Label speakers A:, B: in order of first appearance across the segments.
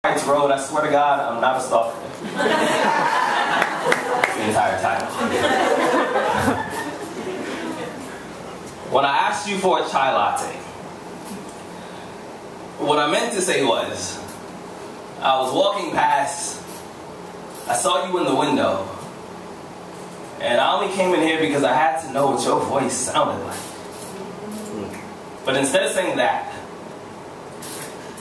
A: Road, I swear to God, I'm not a stalker. The entire title. When I asked you for a chai latte, what I meant to say was, I was walking past, I saw you in the window, and I only came in here because I had to know what your voice sounded like. But instead of saying that,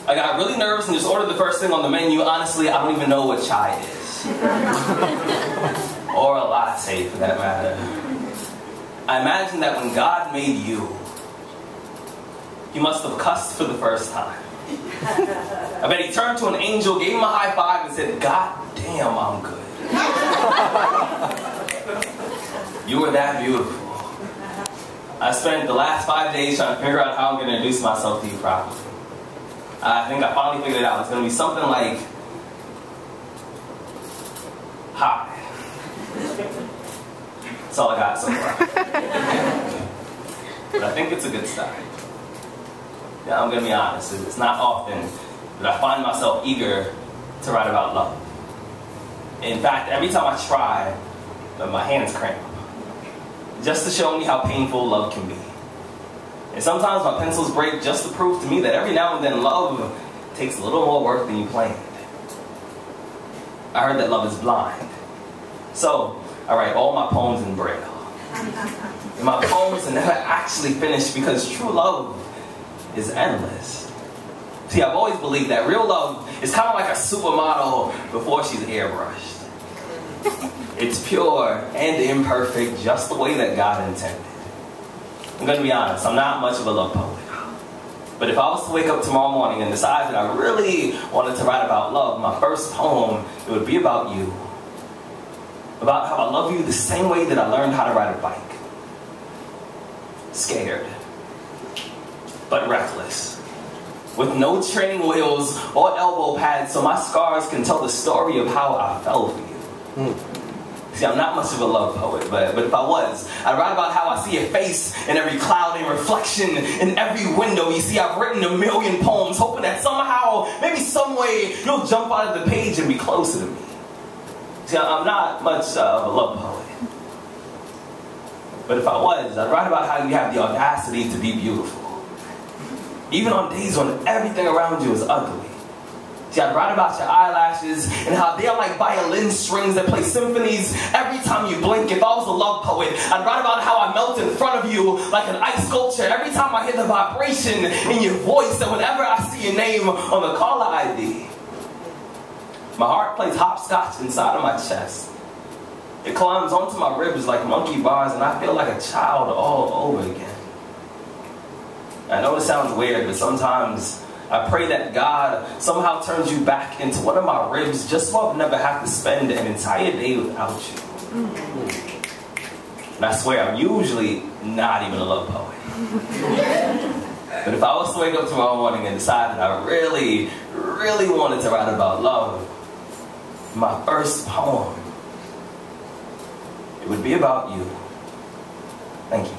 A: I got really nervous and just ordered the first thing on the menu. Honestly, I don't even know what chai is. Or a latte, for that matter. I imagine that when God made you, He must have cussed for the first time. I bet He turned to an angel, gave him a high five, and said, "God damn, I'm good." You were that beautiful. I spent the last 5 days trying to figure out how I'm going to introduce myself to you properly. I think I finally figured it out. It's going to be something like, "Hi." That's all I got so far. But I think it's a good start. Yeah, I'm going to be honest. It's not often that I find myself eager to write about love. In fact, every time I try, my hands cramp. Just to show me how painful love can be. And sometimes my pencils break just to prove to me that every now and then love takes a little more work than you planned. I heard that love is blind. So I write all my poems in Braille. And my poems are never actually finished because true love is endless. See, I've always believed that real love is kind of like a supermodel before she's airbrushed. It's pure and imperfect, just the way that God intended. I'm going to be honest, I'm not much of a love poet. But if I was to wake up tomorrow morning and decide that I really wanted to write about love, my first poem, it would be about you. About how I love you the same way that I learned how to ride a bike. Scared, but reckless. With no training wheels or elbow pads so my scars can tell the story of how I fell for you. See, I'm not much of a love poet, but if I was, I'd write about how I see your face in every cloud and reflection in every window. You see, I've written 1,000,000 poems, hoping that somehow, maybe some way, you'll jump out of the page and be closer to me. See, I'm not much of a love poet. But if I was, I'd write about how you have the audacity to be beautiful. Even on days when everything around you is ugly. See, I'd write about your eyelashes and how they're like violin strings that play symphonies every time you blink. If I was a love poet, I'd write about how I melt in front of you like an ice sculpture every time I hear the vibration in your voice, and whenever I see your name on the caller ID. My heart plays hopscotch inside of my chest. It climbs onto my ribs like monkey bars, and I feel like a child all over again. I know it sounds weird, but sometimes I pray that God somehow turns you back into one of my ribs just so I'll never have to spend an entire day without you. And I swear, I'm usually not even a love poet. But if I was to wake up tomorrow morning and decide that I really, really wanted to write about love, my first poem, it would be about you. Thank you.